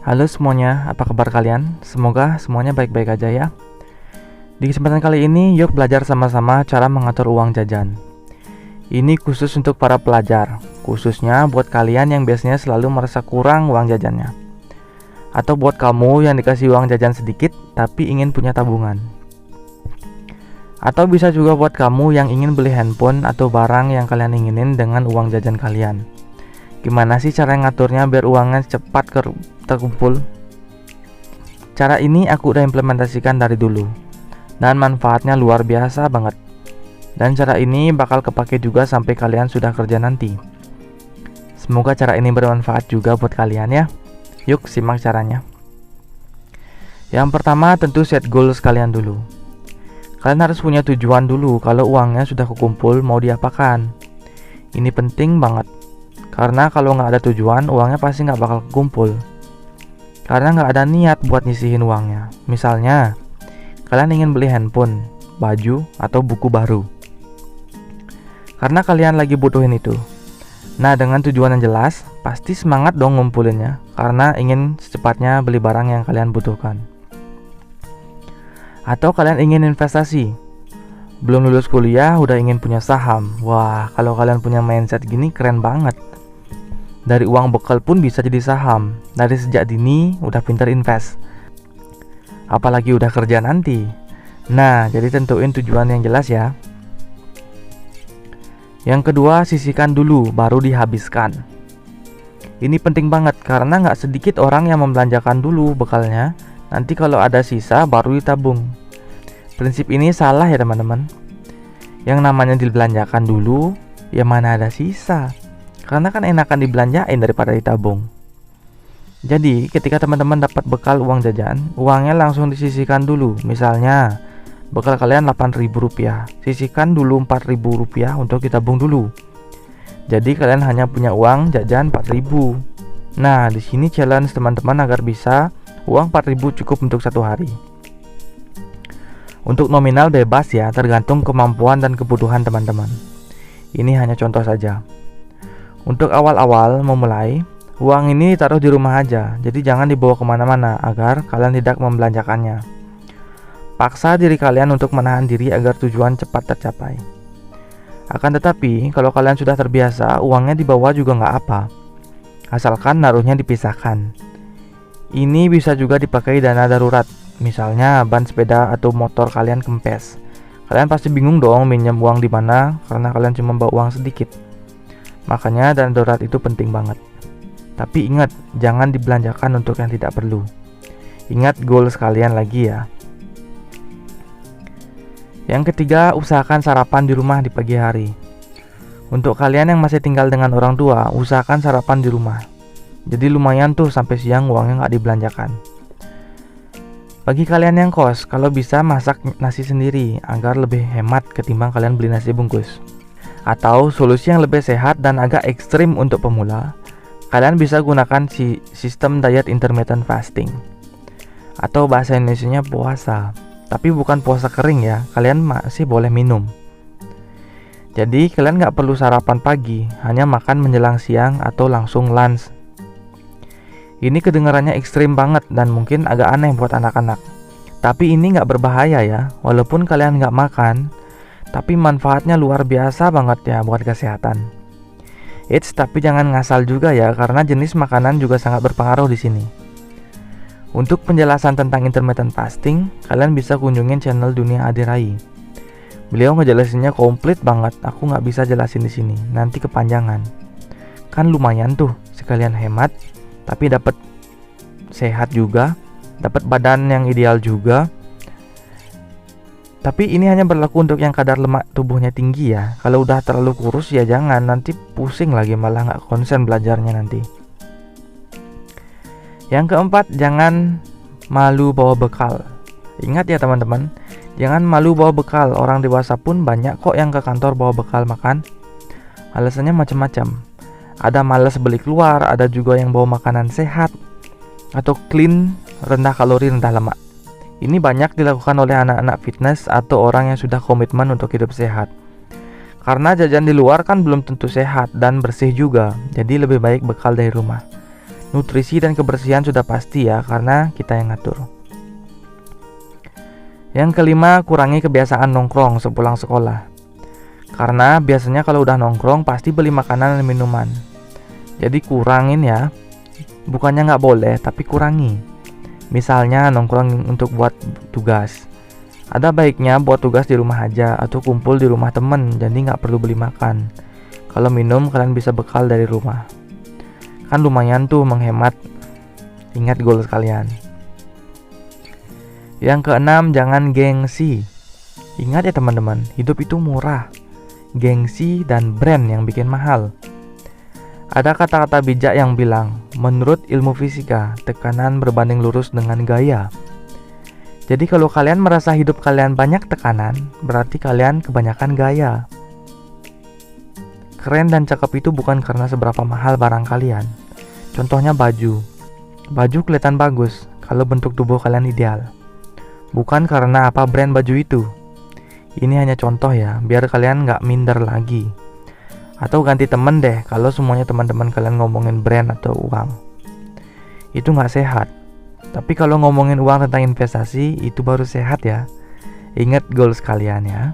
Halo semuanya, apa kabar kalian? Semoga semuanya baik-baik aja ya. Di kesempatan kali ini, yuk belajar sama-sama cara mengatur uang jajan. Ini khusus untuk para pelajar, khususnya buat kalian yang biasanya selalu merasa kurang uang jajannya. Atau buat kamu yang dikasih uang jajan sedikit, tapi ingin punya tabungan. Atau bisa juga buat kamu yang ingin beli handphone atau barang yang kalian inginin dengan uang jajan kalian. Gimana sih cara ngaturnya biar uangnya cepat terkumpul? Cara ini aku udah implementasikan dari dulu, dan manfaatnya luar biasa banget. Dan cara ini bakal kepake juga sampai kalian sudah kerja nanti. Semoga cara ini bermanfaat juga buat kalian ya. Yuk simak caranya. Yang pertama tentu set goal sekalian dulu. Kalian harus punya tujuan dulu kalau uangnya sudah kekumpul mau diapakan. Ini penting banget. Karena kalau nggak ada tujuan, uangnya pasti nggak bakal kumpul. Karena nggak ada niat buat nyisihin uangnya. Misalnya, kalian ingin beli handphone, baju, atau buku baru. Karena kalian lagi butuhin itu. Nah, dengan tujuan yang jelas, pasti semangat dong ngumpulinnya. Karena ingin secepatnya beli barang yang kalian butuhkan. Atau kalian ingin investasi. Belum lulus kuliah, udah ingin punya saham. Wah, kalau kalian punya mindset gini keren banget. Dari uang bekal pun bisa jadi saham. Dari sejak dini udah pinter invest. Apalagi udah kerja nanti. Nah, jadi tentuin tujuan yang jelas ya. Yang kedua, sisihkan dulu baru dihabiskan. Ini penting banget karena gak sedikit orang yang membelanjakan dulu bekalnya. Nanti kalau ada sisa baru ditabung. Prinsip ini salah ya teman-teman. Yang namanya dibelanjakan dulu, ya mana ada sisa. Karena kan enakan dibelanjain daripada ditabung. Jadi ketika teman-teman dapat bekal uang jajan, uangnya langsung disisihkan dulu. Misalnya bekal kalian Rp8.000, sisihkan dulu Rp4.000 untuk ditabung dulu. Jadi kalian hanya punya uang jajan Rp4.000. Nah, di sini challenge teman-teman agar bisa uang Rp4.000 cukup untuk satu hari. Untuk nominal bebas ya, tergantung kemampuan dan kebutuhan teman-teman. Ini hanya contoh saja. Untuk awal-awal memulai, uang ini taruh di rumah aja, jadi jangan dibawa kemana-mana agar kalian tidak membelanjakannya. Paksa diri kalian untuk menahan diri agar tujuan cepat tercapai. Akan tetapi, kalau kalian sudah terbiasa, uangnya dibawa juga nggak apa. Asalkan naruhnya dipisahkan. Ini bisa juga dipakai dana darurat, misalnya ban sepeda atau motor kalian kempes. Kalian pasti bingung dong minjem uang di mana karena kalian cuma bawa uang sedikit. Makanya dana darurat itu penting banget. Tapi ingat, jangan dibelanjakan untuk yang tidak perlu. Ingat goal sekalian lagi ya. Yang ketiga, usahakan sarapan di rumah di pagi hari. Untuk kalian yang masih tinggal dengan orang tua, usahakan sarapan di rumah. Jadi lumayan tuh sampai siang uangnya nggak dibelanjakan. Bagi kalian yang kos, kalau bisa masak nasi sendiri agar lebih hemat ketimbang kalian beli nasi bungkus. Atau solusi yang lebih sehat dan agak ekstrim untuk pemula, kalian bisa gunakan sistem diet intermittent fasting. Atau bahasa Indonesianya puasa. Tapi bukan puasa kering ya, kalian masih boleh minum. Jadi kalian gak perlu sarapan pagi, hanya makan menjelang siang atau langsung lunch. Ini kedengarannya ekstrim banget dan mungkin agak aneh buat anak-anak. Tapi ini gak berbahaya ya, walaupun kalian gak makan, tapi manfaatnya luar biasa banget ya buat kesehatan. Tapi jangan ngasal juga ya, karena jenis makanan juga sangat berpengaruh di sini. Untuk penjelasan tentang intermittent fasting, kalian bisa kunjungin channel Dunia Adirai. Beliau ngejelasinnya komplit banget, aku nggak bisa jelasin di sini, nanti kepanjangan. Kan lumayan tuh, sekalian hemat, tapi dapat sehat juga, dapat badan yang ideal juga. Tapi ini hanya berlaku untuk yang kadar lemak tubuhnya tinggi ya. Kalau udah terlalu kurus ya jangan, nanti pusing lagi malah nggak konsen belajarnya nanti. Yang keempat, jangan malu bawa bekal. Ingat ya teman-teman, jangan malu bawa bekal. Orang dewasa pun banyak kok yang ke kantor bawa bekal makan. Alasannya macam-macam. Ada malas beli keluar, ada juga yang bawa makanan sehat atau clean, rendah kalori, rendah lemak. Ini banyak dilakukan oleh anak-anak fitness atau orang yang sudah komitmen untuk hidup sehat. Karena jajan di luar kan belum tentu sehat dan bersih juga, jadi lebih baik bekal dari rumah. Nutrisi dan kebersihan sudah pasti ya, karena kita yang ngatur. Yang kelima, kurangi kebiasaan nongkrong sepulang sekolah. Karena biasanya kalau udah nongkrong pasti beli makanan dan minuman. Jadi kurangin ya. Bukannya nggak boleh, tapi kurangi. Misalnya nongkrong untuk buat tugas. Ada baiknya buat tugas di rumah aja atau kumpul di rumah temen, jadi nggak perlu beli makan. Kalau minum kalian bisa bekal dari rumah. Kan lumayan tuh menghemat. Ingat goals kalian. Yang keenam, jangan gengsi. Ingat ya teman-teman, hidup itu murah. Gengsi dan brand yang bikin mahal. Ada kata-kata bijak yang bilang, menurut ilmu fisika, tekanan berbanding lurus dengan gaya. Jadi kalau kalian merasa hidup kalian banyak tekanan, berarti kalian kebanyakan gaya. Keren dan cakep itu bukan karena seberapa mahal barang kalian. Contohnya baju. Baju kelihatan bagus kalau bentuk tubuh kalian ideal. Bukan karena apa brand baju itu. Ini hanya contoh ya, biar kalian nggak minder lagi. Atau ganti temen deh kalau semuanya teman-teman kalian ngomongin brand atau uang. Itu nggak sehat. Tapi kalau ngomongin uang tentang investasi, itu baru sehat ya. Ingat goals kalian ya.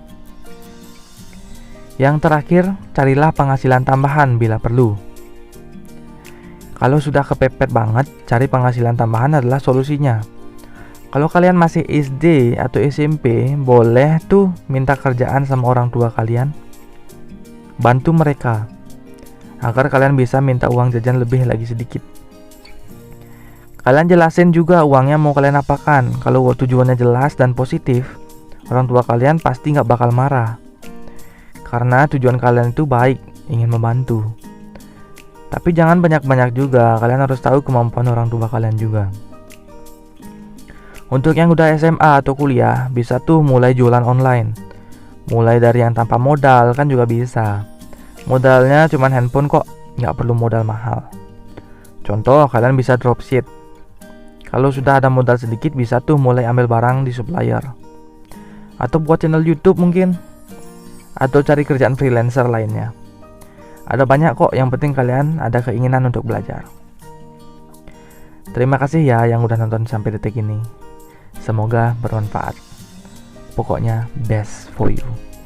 Yang terakhir, carilah penghasilan tambahan bila perlu. Kalau sudah kepepet banget, cari penghasilan tambahan adalah solusinya. Kalau kalian masih SD atau SMP, boleh tuh minta kerjaan sama orang tua kalian. Bantu mereka agar kalian bisa minta uang jajan lebih lagi sedikit. Kalian jelasin juga uangnya mau kalian apakan. Kalau tujuannya jelas dan positif, orang tua kalian pasti gak bakal marah. Karena tujuan kalian itu baik, ingin membantu. Tapi jangan banyak-banyak juga, kalian harus tahu kemampuan orang tua kalian juga. Untuk yang udah SMA atau kuliah, bisa tuh mulai jualan online. Mulai dari yang tanpa modal kan juga bisa. Modalnya cuman handphone kok, nggak perlu modal mahal. Contoh, kalian bisa dropship. Kalau sudah ada modal sedikit, bisa tuh mulai ambil barang di supplier. Atau buat channel YouTube mungkin. Atau cari kerjaan freelancer lainnya. Ada banyak kok, yang penting kalian ada keinginan untuk belajar. Terima kasih ya yang udah nonton sampai detik ini. Semoga bermanfaat. Pokoknya best for you.